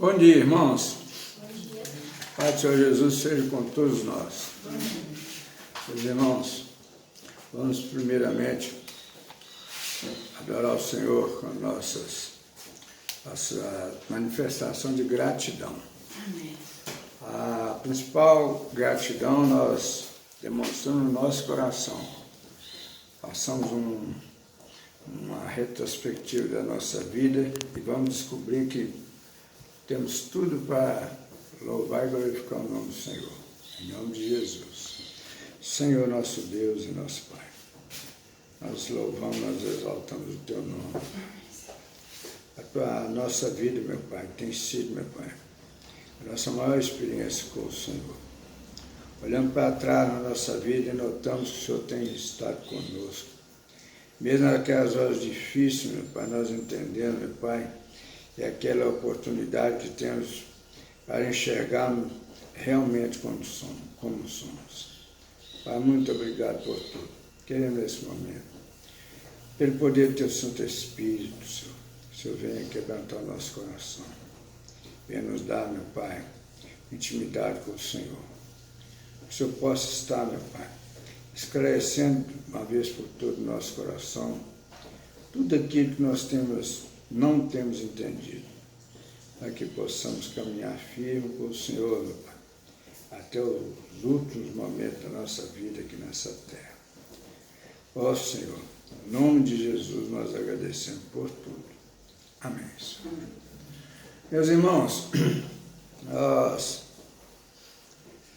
Bom dia, irmãos. Pai do Senhor Jesus seja com todos nós. Meus irmãos, vamos primeiramente adorar o Senhor com a nossa manifestação de gratidão. Amém. A principal gratidão nós demonstramos no nosso coração. Passamos uma retrospectiva da nossa vida e vamos descobrir que temos tudo para louvar e glorificar o nome do Senhor. Em nome de Jesus. Senhor, nosso Deus e nosso Pai. Nós louvamos, nós exaltamos o Teu nome. A nossa vida, meu Pai, tem sido, meu Pai, a nossa maior experiência com o Senhor. Olhando para trás na nossa vida e notamos que o Senhor tem estado conosco. Mesmo naquelas horas difíceis, meu Pai, nós entendemos, meu Pai, é aquela oportunidade que temos para enxergarmos realmente como somos. Pai, muito obrigado por tudo. Queremos nesse momento, pelo poder do Teu Santo Espírito, Senhor, que o Senhor venha quebrantar o nosso coração. Venha nos dar, meu Pai, intimidade com o Senhor. Que o Senhor possa estar, meu Pai, esclarecendo uma vez por todo o nosso coração tudo aquilo que nós não temos entendido, para que possamos caminhar firme com o Senhor, meu Pai, até os últimos momentos da nossa vida aqui nessa terra. Ó Senhor, em nome de Jesus nós agradecemos por tudo. Amém. Meus irmãos, nós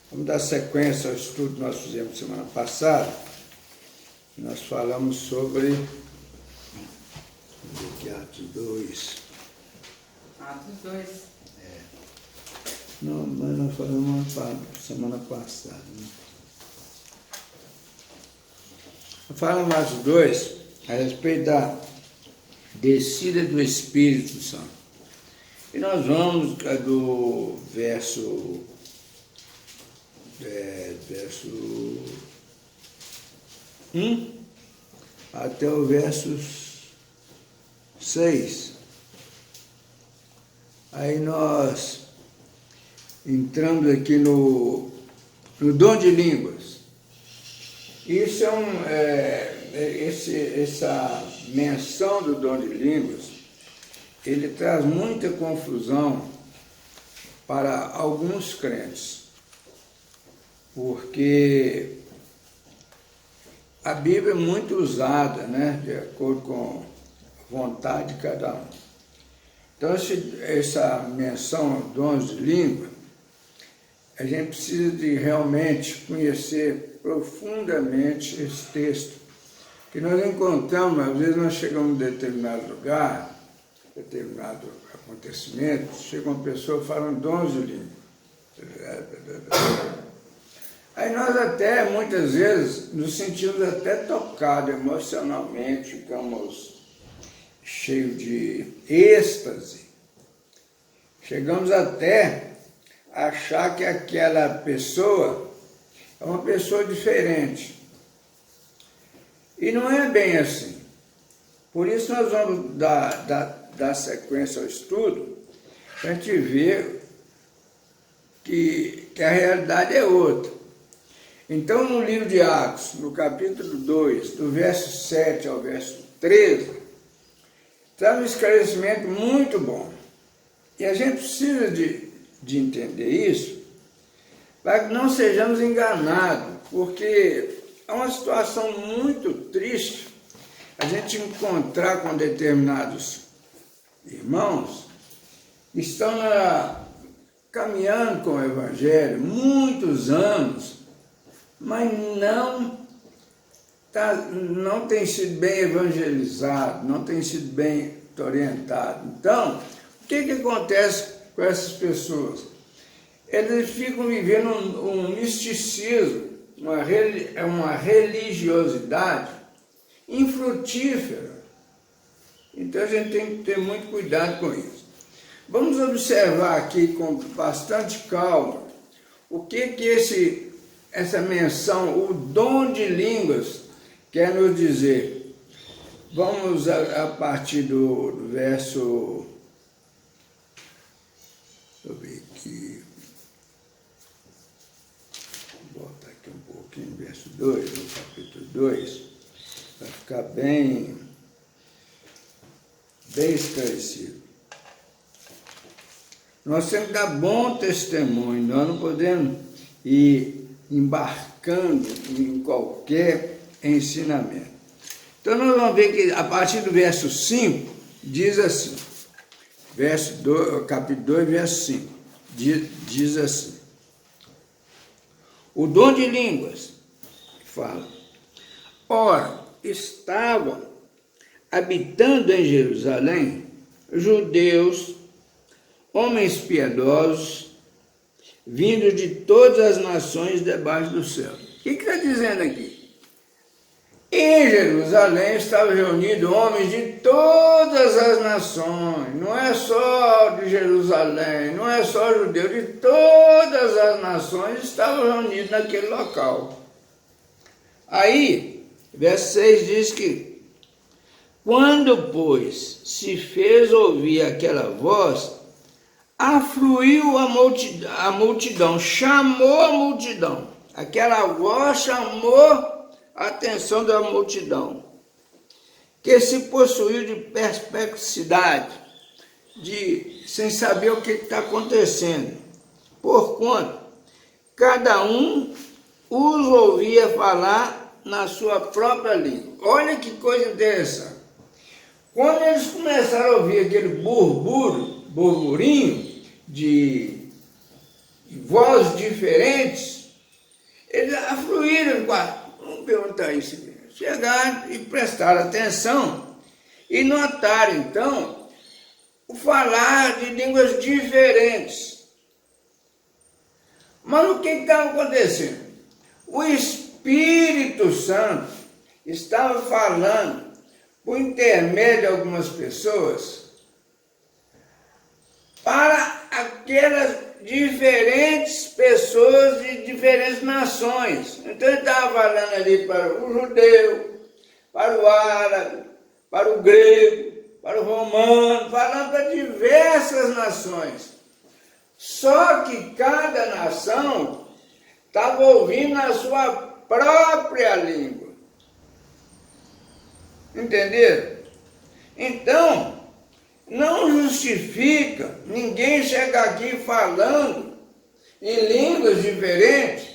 vamos dar sequência ao estudo que nós fizemos semana passada. Nós falamos sobre Atos 2. Atos 2. Não, mas nós falamos semana passada. Né? Falamos Atos 2 a respeito da descida do Espírito Santo. E nós vamos do verso 1 até o verso 6. Aí nós entramos aqui no dom de línguas. Isso essa menção do dom de línguas, ele traz muita confusão para alguns crentes, porque a Bíblia é muito usada, né, de acordo com a vontade de cada um. Então, essa menção dons de língua, a gente precisa de realmente conhecer profundamente esse texto, que nós encontramos, às vezes nós chegamos em determinado lugar, determinado acontecimento, chega uma pessoa falando dons de língua. Aí nós até, muitas vezes, nos sentimos até tocados emocionalmente, ficamos cheios de êxtase. Chegamos até a achar que aquela pessoa é uma pessoa diferente. E não é bem assim. Por isso nós vamos dar sequência ao estudo, para a gente ver que a realidade é outra. Então, no livro de Atos, no capítulo 2, do verso 7 ao verso 13, traz um esclarecimento muito bom. E a gente precisa de entender isso, para que não sejamos enganados, porque é uma situação muito triste a gente encontrar com determinados irmãos que estão caminhando com o Evangelho muitos anos, mas não tem sido bem evangelizado, não tem sido bem orientado. Então, o que acontece com essas pessoas? Eles ficam vivendo um misticismo, uma religiosidade infrutífera. Então a gente tem que ter muito cuidado com isso. Vamos observar aqui com bastante calma o que essa menção, o dom de línguas, quer nos dizer. Vamos a partir do verso eu ver aqui. Vou botar aqui um pouquinho, verso 2, no capítulo 2, para ficar bem esclarecido. Nós temos que dar bom testemunho, nós não podemos ir embarcando em qualquer ensinamento. Então nós vamos ver que a partir do verso 5, diz assim, capítulo 2, verso 5, diz assim, o dom de línguas, fala, ora, estavam habitando em Jerusalém judeus, homens piedosos, vindos de todas as nações debaixo do céu. O que está dizendo aqui? Em Jerusalém estavam reunidos homens de todas as nações, não é só de Jerusalém, não é só judeu, de todas as nações estavam reunidos naquele local. Aí, verso 6 diz que, quando, pois, se fez ouvir aquela voz, afluiu a multidão, chamou a multidão. Aquela voz chamou a atenção da multidão, que se possuiu de perplexidade, sem saber o que está acontecendo, porquanto cada um os ouvia falar na sua própria língua. Olha que coisa interessante. Quando eles começaram a ouvir aquele burburinho de vozes diferentes, eles afluíram no quarto. Vamos perguntar isso aqui. Chegaram e prestaram atenção e notaram, então, o falar de línguas diferentes. Mas o que estava acontecendo? O Espírito Santo estava falando por intermédio de algumas pessoas para aquelas diferentes pessoas de diferentes nações. Então ele estava falando ali para o judeu, para o árabe, para o grego, para o romano, falando para diversas nações. Só que cada nação estava ouvindo a sua própria língua. Entenderam? Então, não justifica ninguém chegar aqui falando em línguas diferentes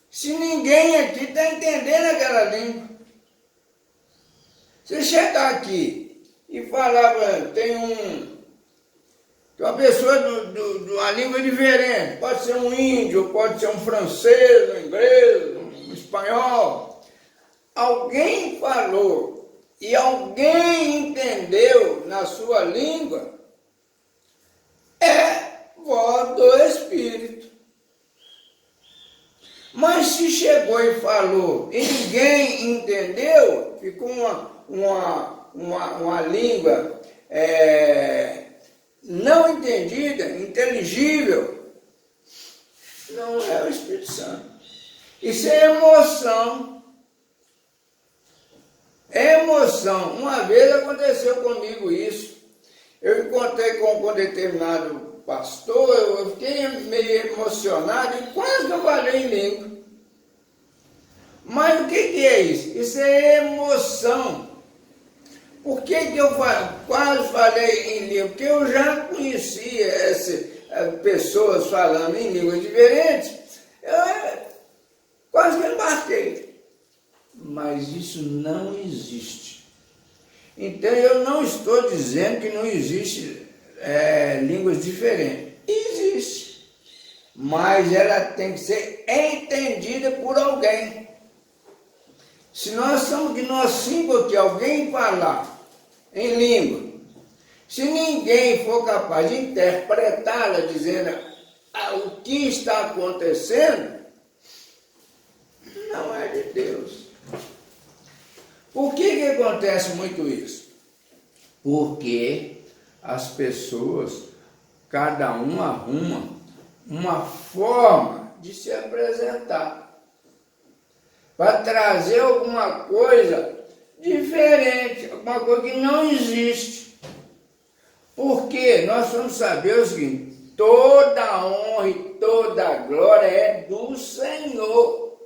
se ninguém aqui está entendendo aquela língua. Você chegar aqui e falar, tem uma pessoa de uma língua diferente, pode ser um índio, pode ser um francês, um inglês, um espanhol. Alguém falou e alguém entendeu na sua língua, é voz do Espírito. Mas se chegou e falou e ninguém entendeu, ficou uma língua não entendida, inteligível, não é o Espírito Santo. Isso é emoção. É emoção. Uma vez aconteceu comigo isso. Eu encontrei com um determinado pastor, eu fiquei meio emocionado e quase que eu falei em língua. Mas o que é isso? Isso é emoção. Por que eu quase falei em língua? Porque eu já conhecia essas pessoas falando em línguas diferentes. Eu quase que embarquei. Mas isso não existe. Então eu não estou dizendo que não existe línguas diferentes. Existe. Mas ela tem que ser entendida por alguém. Se nós somos que nós 5 aqui, alguém falar em língua, se ninguém for capaz de interpretá-la dizendo o que está acontecendo, não é de Deus. Por que acontece muito isso? Porque as pessoas, cada um arruma uma forma de se apresentar para trazer alguma coisa diferente, alguma coisa que não existe. Porque nós vamos saber o seguinte, toda a honra e toda a glória é do Senhor.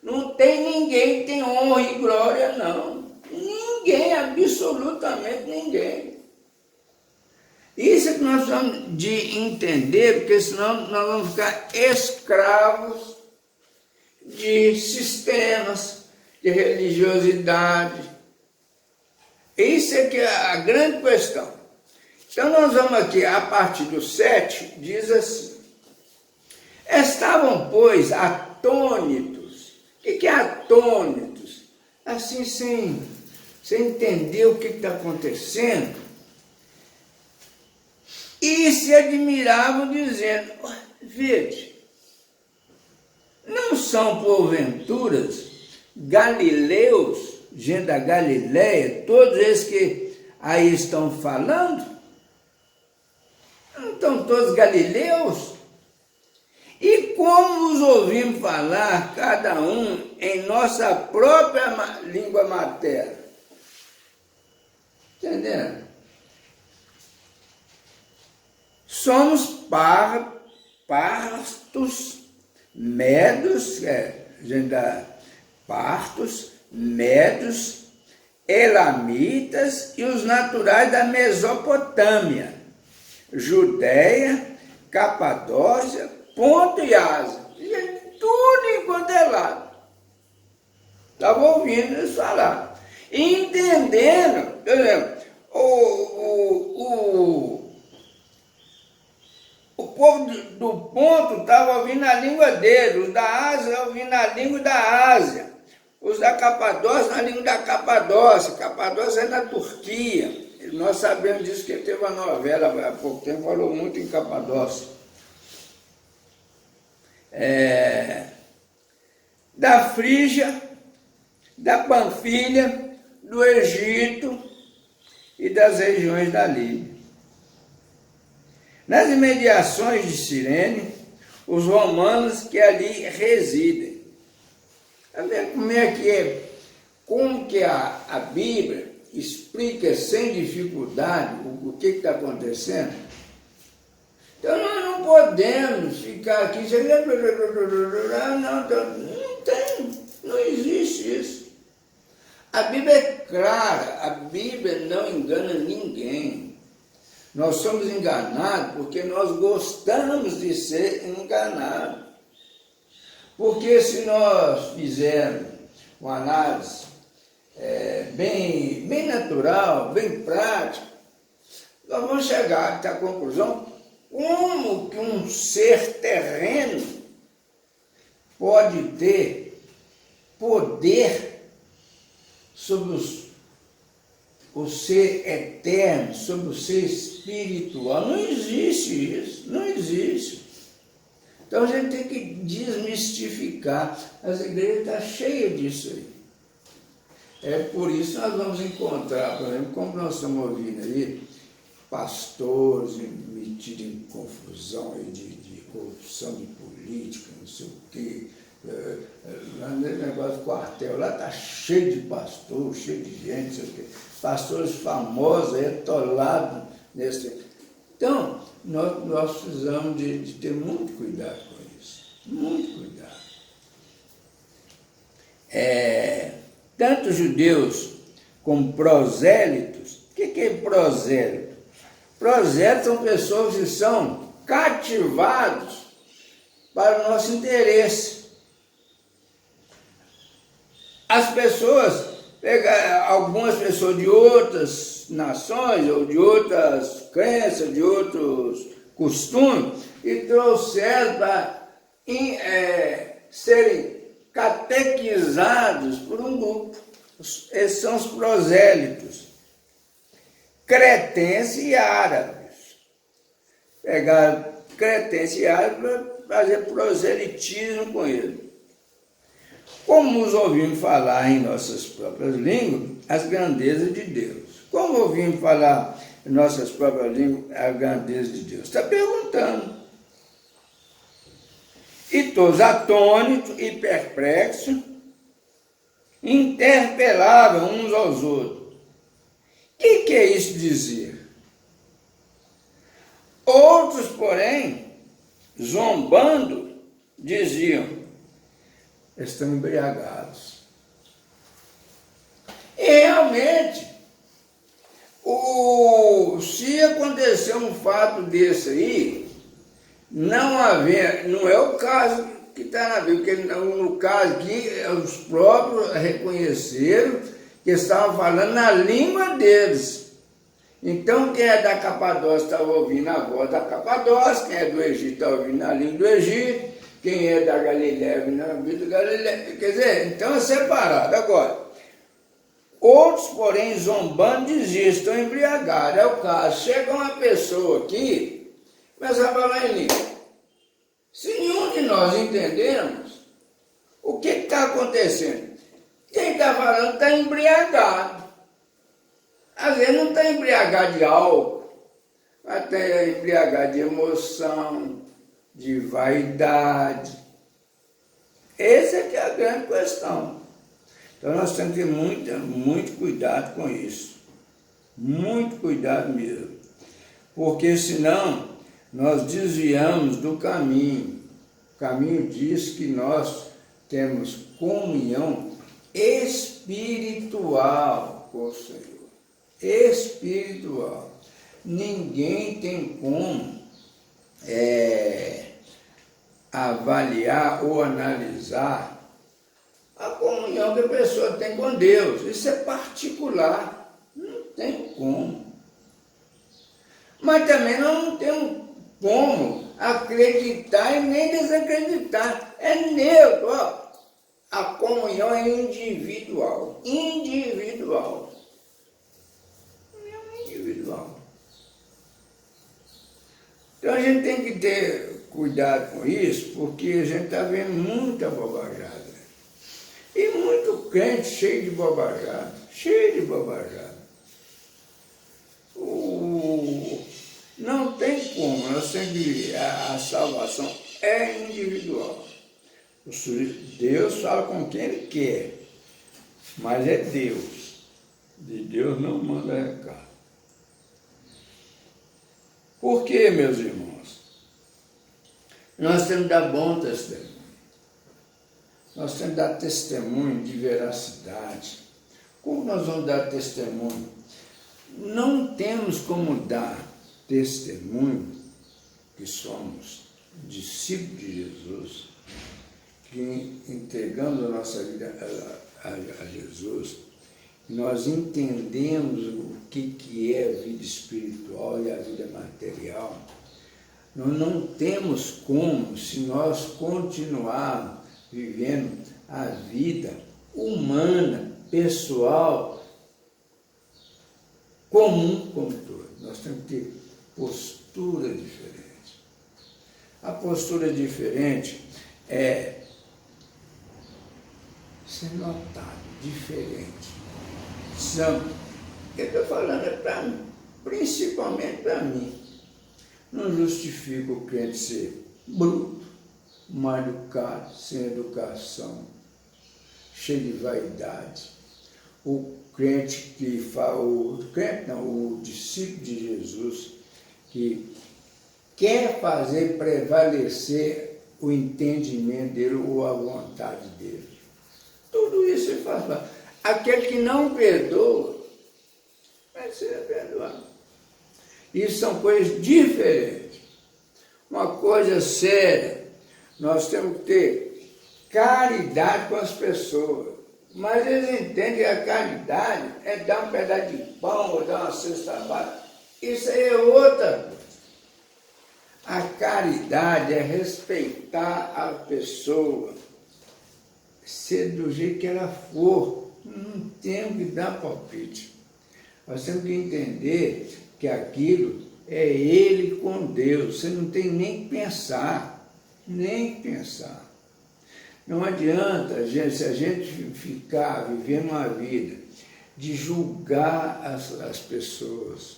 Não tem ninguém que tem honra e glória, não. Ninguém, absolutamente ninguém. Isso é que nós vamos de entender, porque senão nós vamos ficar escravos de sistemas, de religiosidade. Isso é que é a grande questão. Então nós vamos aqui, a partir do 7, diz assim: estavam, pois, atônitos. O que é atônitos? Assim, sem entender o que está acontecendo. E se admiravam, dizendo: vede, não são porventuras galileus, gente da Galileia, todos esses que aí estão falando? Não estão todos galileus? E como os ouvimos falar, cada um em nossa própria língua materna? Entendendo? Somos partos, medos, gente da partos, medos, elamitas e os naturais da Mesopotâmia, Judéia, Capadócia, Ponto e Ásia. Tudo enquanto é lado. Estava ouvindo eles falar. E entendendo, por exemplo, o povo do Ponto estava ouvindo a língua dele, os da Ásia ouvindo a língua da Ásia, os da Capadócia na língua da Capadócia. Capadócia é na Turquia. Nós sabemos disso, que teve uma novela há pouco tempo, falou muito em Capadócia. Da Frígia, da Panfilha, do Egito e das regiões da Líbia. Nas imediações de Cirene, os romanos que ali residem. Está vendo como que a Bíblia explica sem dificuldade o que está acontecendo? Então nós não podemos ficar aqui, não existe isso. A Bíblia é clara, a Bíblia não engana ninguém. Nós somos enganados porque nós gostamos de ser enganados. Porque se nós fizermos uma análise bem natural, bem prática, nós vamos chegar à conclusão: como que um ser terreno pode ter poder sobre o ser eterno, sobre o ser espiritual? Não existe isso, não existe. Então a gente tem que desmistificar. As igrejas estão cheias disso aí. É por isso que nós vamos encontrar, por exemplo, como nós estamos ouvindo aí, pastores metidos em confusão de corrupção de política, não sei o quê. Lá nesse negócio do quartel, lá está cheio de pastor, cheio de gente, não sei o quê. Pastores famosos, atolados nesse. Então, nós precisamos de ter muito cuidado com isso, muito cuidado. Tanto judeus como prosélitos. O que é prosélito? Prosélitos são pessoas que são cativados para o nosso interesse. As pessoas, algumas pessoas de outras nações ou de outras crenças, de outros costumes, e trouxeram para serem catequizados por um grupo. Esses são os prosélitos. Cretenses e árabes. Pegaram cretenses e árabes para fazer proselitismo com eles. Como os ouvimos falar em nossas próprias línguas, as grandezas de Deus. Como ouvimos falar em nossas próprias línguas, as grandezas de Deus? Está perguntando. E todos atônitos e perplexos, interpelavam uns aos outros. O que é isso dizer? Outros, porém, zombando, diziam, estão embriagados. E realmente, se acontecer um fato desse aí, não é o caso que está na Bíblia, porque no caso aqui, os próprios reconheceram que estavam falando na língua deles. Então, quem é da Capadócia estava ouvindo a voz da Capadócia, quem é do Egito está ouvindo a língua do Egito, quem é da Galiléia ouvindo a língua da Galiléia. Quer dizer, então é separado. Agora, outros, porém, zombando, diziam, estão embriagados. É o caso. Chega uma pessoa aqui, começa a falar em língua. Se nenhum de nós entendemos, o que está acontecendo? Quem está falando está embriagado. Às vezes não está embriagado de álcool, mas está embriagado de emoção, de vaidade. Essa é que é a grande questão. Então nós temos que ter muito cuidado com isso. Muito cuidado mesmo. Porque senão nós desviamos do caminho. O caminho diz que nós temos comunhão espiritual com o Senhor. Espiritual. Ninguém tem como avaliar ou analisar a comunhão que a pessoa tem com Deus. Isso é particular. Não tem como. Mas também nós não temos como acreditar e nem desacreditar. É neutro. Ó. A comunhão é individual. Individual. Individual. Então a gente tem que ter cuidado com isso, porque a gente está vendo muita bobajada. E muito crente cheio de bobajada. Cheio de bobajada. Não tem como, nós temos que, a salvação é individual. Deus fala com quem Ele quer, mas é Deus. De Deus não manda recado. Por quê, meus irmãos? Nós temos que dar bom testemunho. Nós temos que dar testemunho de veracidade. Como nós vamos dar testemunho? Não temos como dar testemunho que somos discípulos de Jesus, que entregamos a nossa vida a Jesus, nós entendemos o que é a vida espiritual e a vida material. Nós não temos como, se nós continuarmos vivendo a vida humana, pessoal, comum como todo. Nós temos que ter postura diferente. A postura diferente é ser notado, diferente. Eu estou falando é para mim, principalmente para mim. Não justifica o crente ser bruto, mal educado, sem educação, cheio de vaidade. O crente que fala, o discípulo de Jesus, que quer fazer prevalecer o entendimento dele ou a vontade dele. Tudo isso ele faz. Aquele que não perdoa, vai ser perdoado. Isso são coisas diferentes. Uma coisa séria, nós temos que ter caridade com as pessoas. Mas eles entendem que a caridade é dar um pedaço de pão ou dar uma cesta básica. Isso aí é outra coisa. A caridade é respeitar a pessoa, ser do jeito que ela for. Não temos que dar palpite. Nós temos que entender que aquilo é ele com Deus. Você não tem nem que pensar, nem pensar. Não adianta, se a gente ficar vivendo uma vida de julgar as pessoas,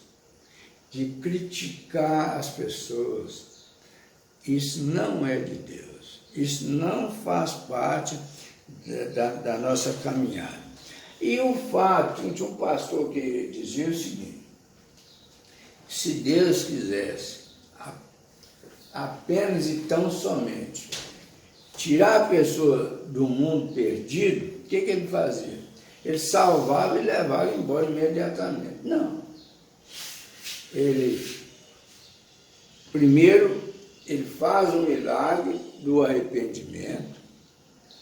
de criticar as pessoas. Isso não é de Deus. Isso não faz parte da nossa caminhada. E o fato, tinha um pastor que dizia o seguinte: se Deus quisesse apenas e tão somente tirar a pessoa do mundo perdido, o que ele fazia? Ele salvava e levava embora imediatamente. Não. Primeiro, ele faz o milagre do arrependimento,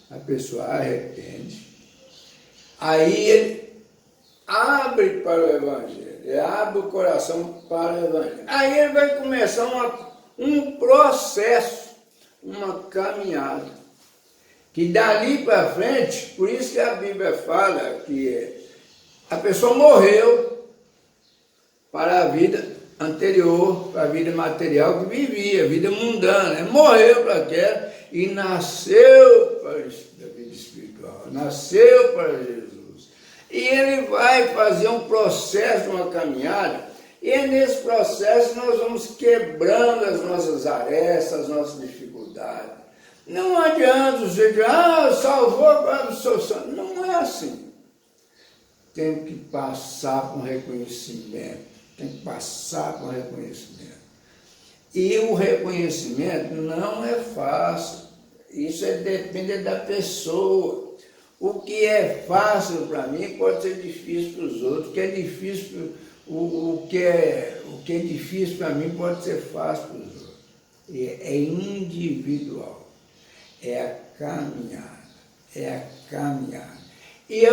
a pessoa arrepende, aí ele abre para o Evangelho, ele abre o coração para o Evangelho. Aí ele vai começar um processo, uma caminhada, que dali para frente, por isso que a Bíblia fala que a pessoa morreu para a vida anterior, para a vida material que vivia, a vida mundana, morreu para aquela e nasceu para a vida espiritual, nasceu para Jesus. E ele vai fazer um processo, uma caminhada, e nesse processo nós vamos quebrando as nossas arestas, as nossas dificuldades. Não adianta você dizer, salvou, agora sou santo. Não é assim. Tem que passar por um reconhecimento. Tem que passar por um reconhecimento. E o reconhecimento não é fácil. Isso depende da pessoa. O que é fácil para mim pode ser difícil para os outros. O que é difícil, o que é difícil para mim pode ser fácil para os outros. É individual. É a caminhada. E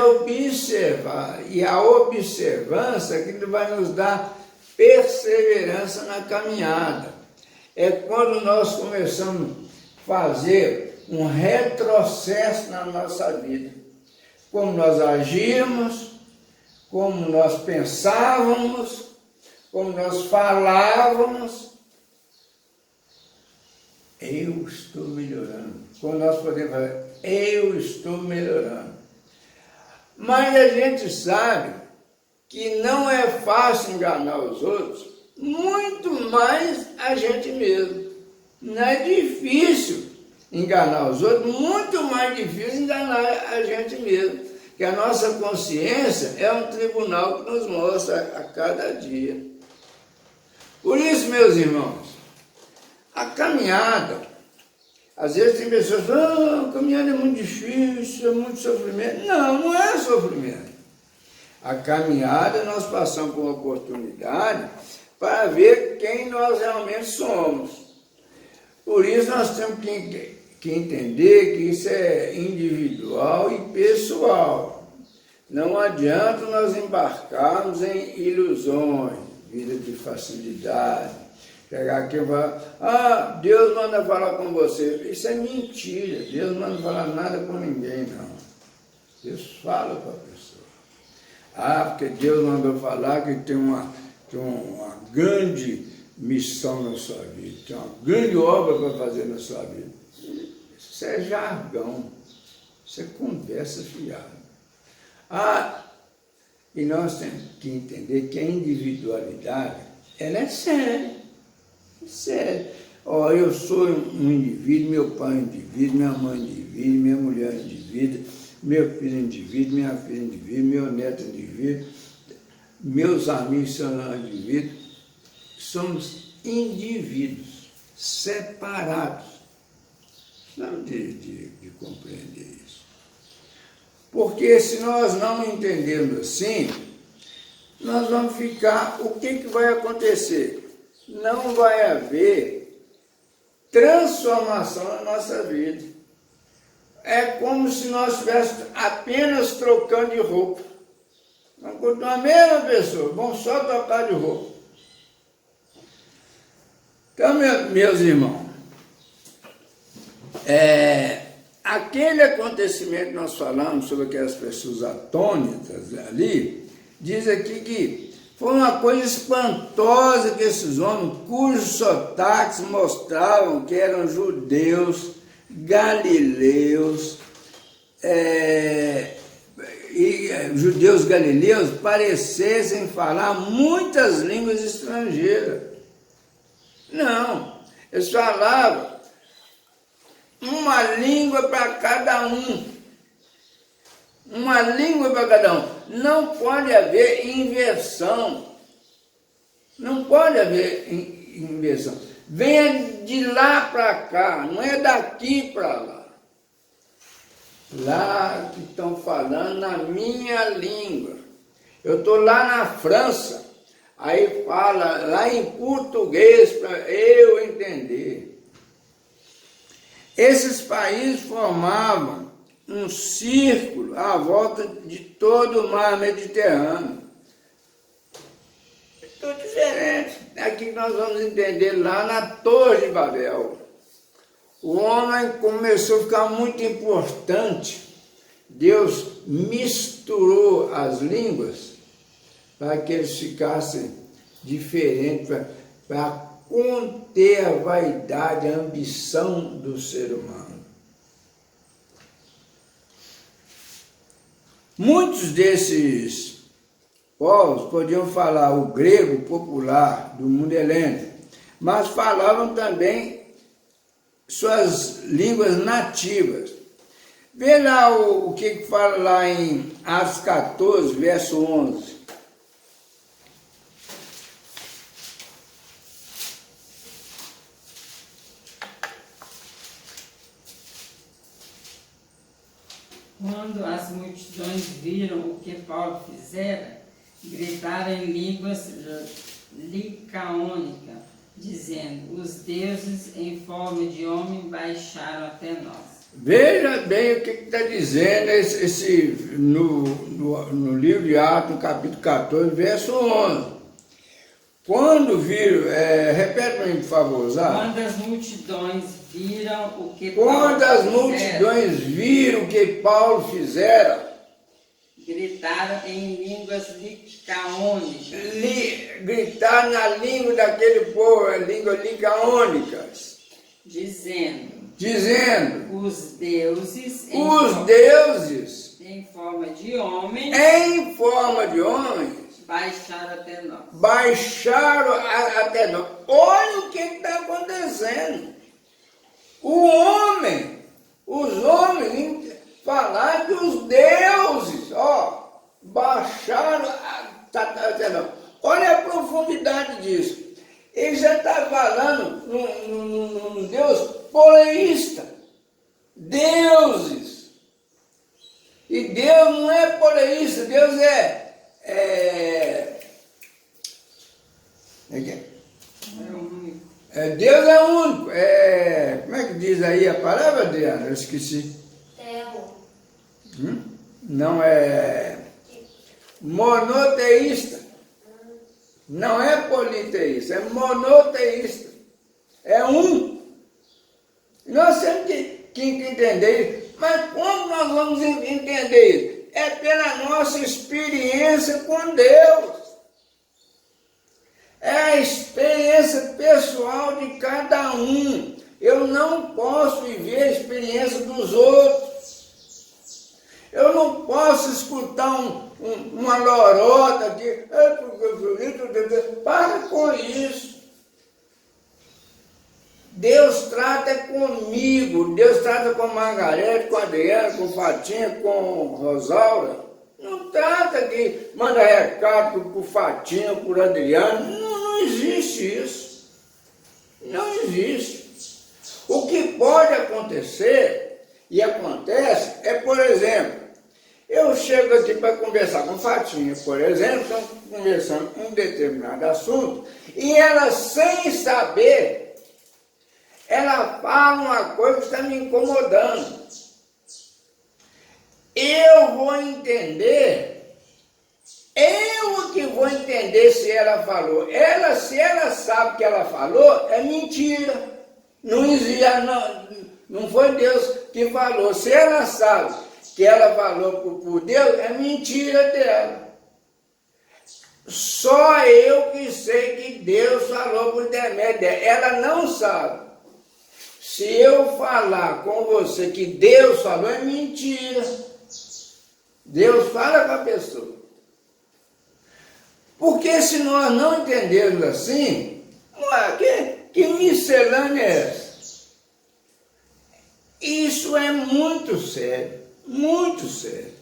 a observância que vai nos dar perseverança na caminhada. É quando nós começamos a fazer um retrocesso na nossa vida. Como nós agimos, como nós pensávamos, como nós falávamos. Eu estou melhorando. Quando nós podemos falar, eu estou melhorando. Mas a gente sabe que não é fácil enganar os outros, muito mais a gente mesmo. Não é difícil enganar os outros, muito mais difícil enganar a gente mesmo. Que a nossa consciência é um tribunal que nos mostra a cada dia. Por isso, meus irmãos, a caminhada, às vezes tem pessoas que falam, a caminhada é muito difícil, é muito sofrimento. Não, não é sofrimento. A caminhada nós passamos por uma oportunidade para ver quem nós realmente somos. Por isso nós temos que entender que isso é individual e pessoal. Não adianta nós embarcarmos em ilusões, vida de facilidade. Chegar aqui e falar, Deus manda falar com você. Isso é mentira. Deus não manda falar nada com ninguém, não. Deus fala com a pessoa. Porque Deus mandou falar que tem uma grande missão na sua vida, tem uma grande obra para fazer na sua vida. Isso é jargão. Isso é conversa fiada. E nós temos que entender que a individualidade, ela é séria. Sério. Eu sou um indivíduo, meu pai é um indivíduo, minha mãe é um indivíduo, minha mulher é um indivíduo, meu filho é um indivíduo, minha filha é um indivíduo, meu neto é um indivíduo, meus amigos são indivíduos. Somos indivíduos separados. Precisamos de compreender isso. Porque se nós não entendermos assim, nós vamos ficar... O que vai acontecer? Não vai haver transformação na nossa vida. É como se nós estivéssemos apenas trocando de roupa. Vamos continuar a mesma pessoa, vamos só trocar de roupa. Então, meus irmãos, aquele acontecimento que nós falamos sobre aquelas pessoas atônitas ali, diz aqui que foi uma coisa espantosa que esses homens, cujos sotaques mostravam que eram judeus, galileus, judeus galileus, parecessem falar muitas línguas estrangeiras. Não, eles falavam uma língua para cada um. Uma língua para cada um. Não pode haver inversão. Não pode haver inversão. venha de lá para cá, não é daqui para lá. Lá que estão falando na minha língua. Eu estou lá na França, aí fala lá em português para eu entender. Esses países formavam um círculo à volta de todo o mar Mediterrâneo. É tudo diferente. Aqui nós vamos entender lá na Torre de Babel. O homem começou a ficar muito importante. Deus misturou as línguas para que eles ficassem diferentes, para conter a vaidade, a ambição do ser humano. Muitos desses povos podiam falar o grego popular do mundo helênico, mas falavam também suas línguas nativas. Vê lá o que fala lá em Atos 14, verso 11. Quando as multidões viram o que Paulo fizera, gritaram em línguas licaônicas, dizendo: os deuses em forma de homem baixaram até nós. Veja bem o que está dizendo no livro de Atos, no capítulo 14, verso 11. Quando viram, repete para mim, por favor, Zá. Quando as multidões viram o que Paulo fizera, gritaram em línguas licaônicas. Gritaram na língua daquele povo, a língua licaônicas, dizendo: os deuses em forma de homens baixaram até nós. Olha o que está acontecendo. Os homens falaram que os deuses, baixaram até nós. Olha a profundidade disso. Ele já está falando num Deus poleísta. Deuses. E Deus não é poleísta, Deus Deus é único. Como é que diz aí a palavra, Adriana? Eu esqueci. Não é monoteísta. Não é politeísta, é monoteísta. É um. Nós temos que entender isso. Mas como nós vamos entender isso? É pela nossa experiência com Deus. É a experiência pessoal de cada um. Eu não posso viver a experiência dos outros. Eu não posso escutar uma lorota aqui. Para com isso. Deus trata comigo, Deus trata com Margarete, com Adriana, com Fatinha, com Rosaura. Não trata que manda recado por Fatinha, por Adriana. Não existe isso. Não existe. O que pode acontecer, e acontece, é, por exemplo, eu chego aqui para conversar com Fatinha, por exemplo, estamos conversando um determinado assunto, e ela, sem saber, ela fala uma coisa que está me incomodando. Eu vou entender, eu que vou entender se ela falou. Se ela sabe que ela falou, é mentira. Não existe, não foi Deus que falou. Se ela sabe que ela falou por Deus, é mentira dela. Só eu que sei que Deus falou por intermédio dela. Ela não sabe. Se eu falar com você que Deus falou, é mentira. Deus fala com a pessoa. Porque se nós não entendermos assim, que miscelânea é essa? Isso é muito sério, muito sério.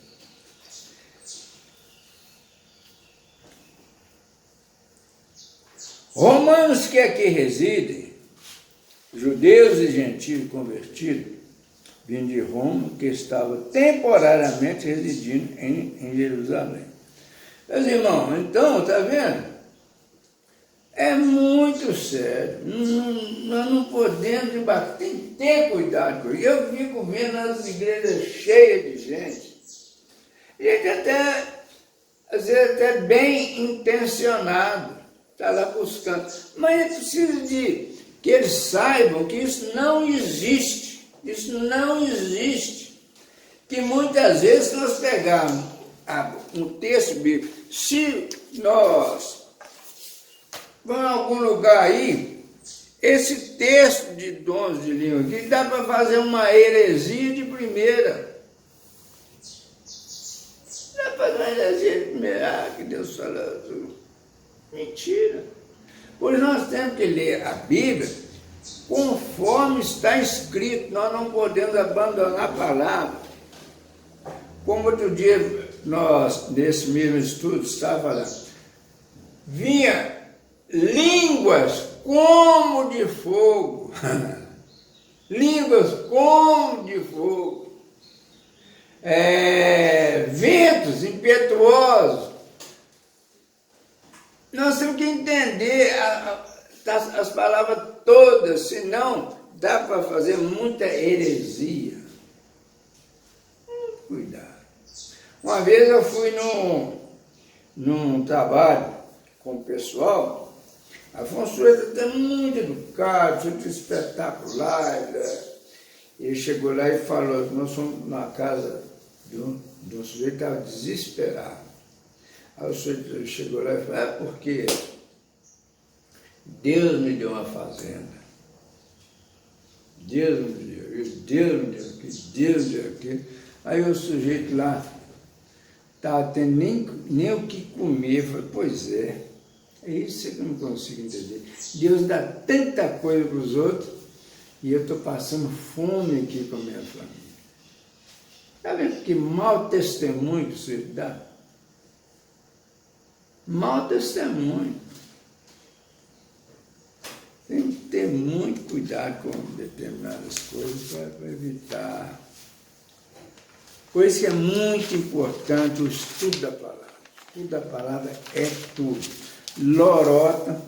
Romanos que aqui residem, judeus e gentios convertidos, vindo de Roma, que estava temporariamente residindo em Jerusalém. Meus irmãos, então, está vendo? É muito sério. Nós não podemos debater, tem que ter cuidado com isso. Eu fico vendo as igrejas cheias de gente. Gente até, às vezes até bem intencionado, está lá buscando. Mas é preciso que eles saibam que isso não existe. Isso não existe. Que muitas vezes nós pegamos um texto bíblico, se nós vamos a algum lugar aí, esse texto de dons de língua aqui dá para fazer uma heresia de primeira. Dá para fazer uma heresia de primeira. Que Deus fala. Mentira. Por isso nós temos que ler a Bíblia conforme está escrito. Nós não podemos abandonar a palavra. Como outro dia nós, nesse mesmo estudo, estava falando, vinha línguas como de fogo. Línguas como de fogo. Ventos impetuosos. Nós temos que entender as palavras todas, senão dá para fazer muita heresia. Cuidado. Uma vez eu fui num trabalho com o pessoal. Afonso é muito educado, muito espetacular. Ele chegou lá e falou, nós fomos na casa de um sujeito que estava desesperado. Aí o sujeito chegou lá e falou, porque Deus me deu uma fazenda. Deus me deu isso, Deus me deu aquilo, Deus me deu aquilo. Aí o sujeito lá estava tendo nem o que comer. Eu falei, pois é isso que eu não consigo entender. Deus dá tanta coisa para os outros e eu estou passando fome aqui com a minha família. Está vendo que mau testemunho que você dá? Mau testemunho. Tem que ter muito cuidado com determinadas coisas para evitar. Por isso que é muito importante o estudo da palavra. O estudo da palavra é tudo. Lorota,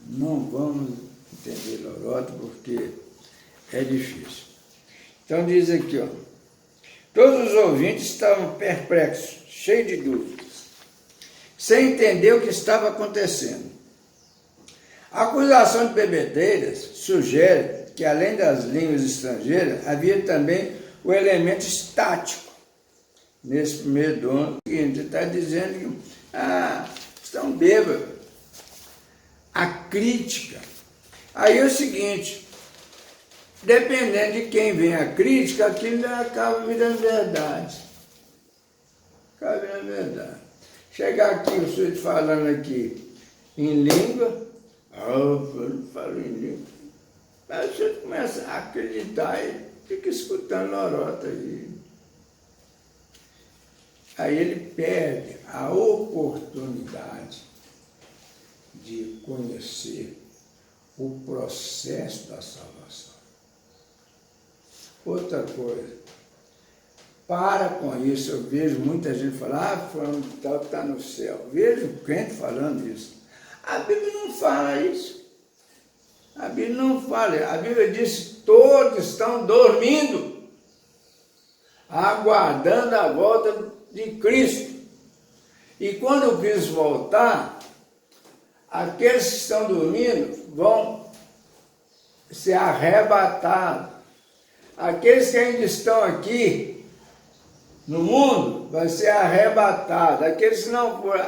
não vamos entender lorota porque é difícil. Então diz aqui, ó, todos os ouvintes estavam perplexos, cheios de dúvidas, sem entender o que estava acontecendo. A acusação de bebedeiras sugere que, além das línguas estrangeiras, havia também o elemento estático. Nesse primeiro dom, ele está dizendo que estão bêbados. A crítica. Aí é o seguinte, dependendo de quem vem a crítica, aquilo acaba virando verdade. Acaba virando verdade. Chegar aqui, o sujeito falando aqui em língua, eu falo em língua. Aí o sujeito começa a acreditar e fica escutando lorota aí. Aí ele perde a oportunidade de conhecer o processo da salvação. Outra coisa, para com isso, eu vejo muita gente falar, fulano de tal está no céu. Vejo crente falando isso. A Bíblia não fala isso. A Bíblia não fala. A Bíblia diz que todos estão dormindo, aguardando a volta de Cristo. E quando o Cristo voltar, aqueles que estão dormindo vão ser arrebatados. Aqueles que ainda estão aqui no mundo vão ser arrebatados. Aqueles que não forem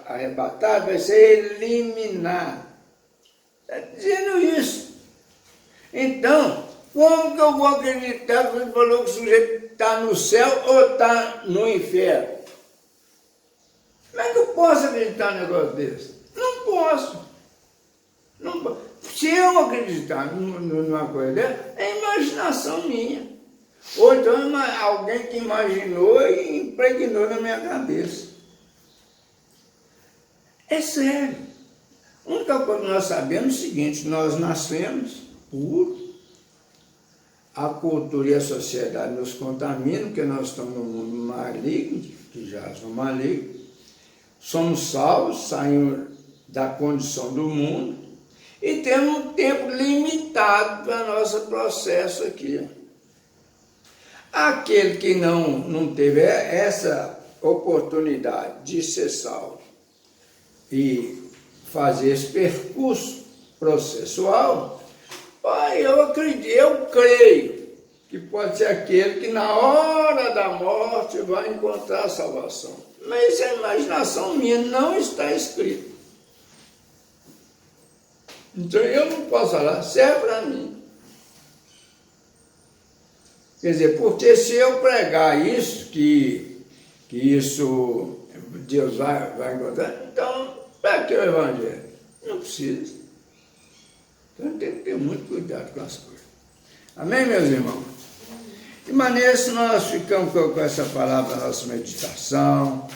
arrebatados vão ser eliminados. Está dizendo isso. Então, como que eu vou acreditar que ele falou que o sujeito está no céu ou está no inferno? Como é que eu posso acreditar num negócio desse? Não posso. Não posso. Se eu acreditar numa coisa dessa, é imaginação minha. Ou então alguém que imaginou e impregnou na minha cabeça. É sério. A única coisa que nós sabemos é o seguinte: nós nascemos puros, a cultura e a sociedade nos contaminam, porque nós estamos num mundo maligno, que jaz no maligno. Somos salvos, saímos da condição do mundo e temos um tempo limitado para o nosso processo aqui. Aquele que não teve essa oportunidade de ser salvo e fazer esse percurso processual, eu creio que pode ser aquele que na hora da morte vai encontrar a salvação. Mas isso é imaginação minha, não está escrito. Então eu não posso falar, serve para mim. Quer dizer, porque se eu pregar isso, que isso Deus vai encontrar, então para que o Evangelho? Não precisa. Então tem que ter muito cuidado com as coisas. Amém, meus irmãos? De maneira que nós ficamos com essa palavra na nossa meditação,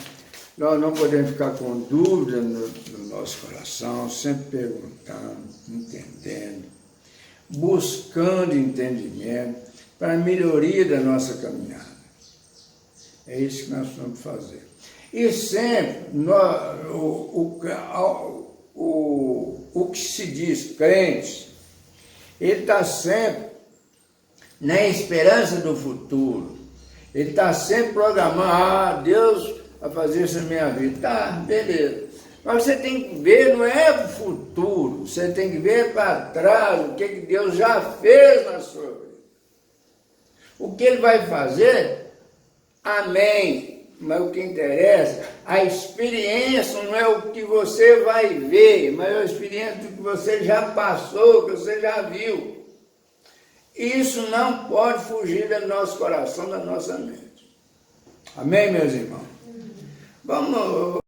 nós não podemos ficar com dúvida no nosso coração, sempre perguntando, entendendo, buscando entendimento para a melhoria da nossa caminhada. É isso que nós vamos fazer. E sempre, o que se diz crente, ele está sempre na esperança do futuro. Ele está sempre programando, Deus vai fazer isso na minha vida. Tá, beleza. Mas você tem que ver, não é para o futuro, você tem que ver para trás o que Deus já fez na sua vida. O que Ele vai fazer, amém. Mas o que interessa, a experiência não é o que você vai ver, mas a experiência do que você já passou, que você já viu. Isso não pode fugir do nosso coração, da nossa mente. Amém, meus irmãos? Vamos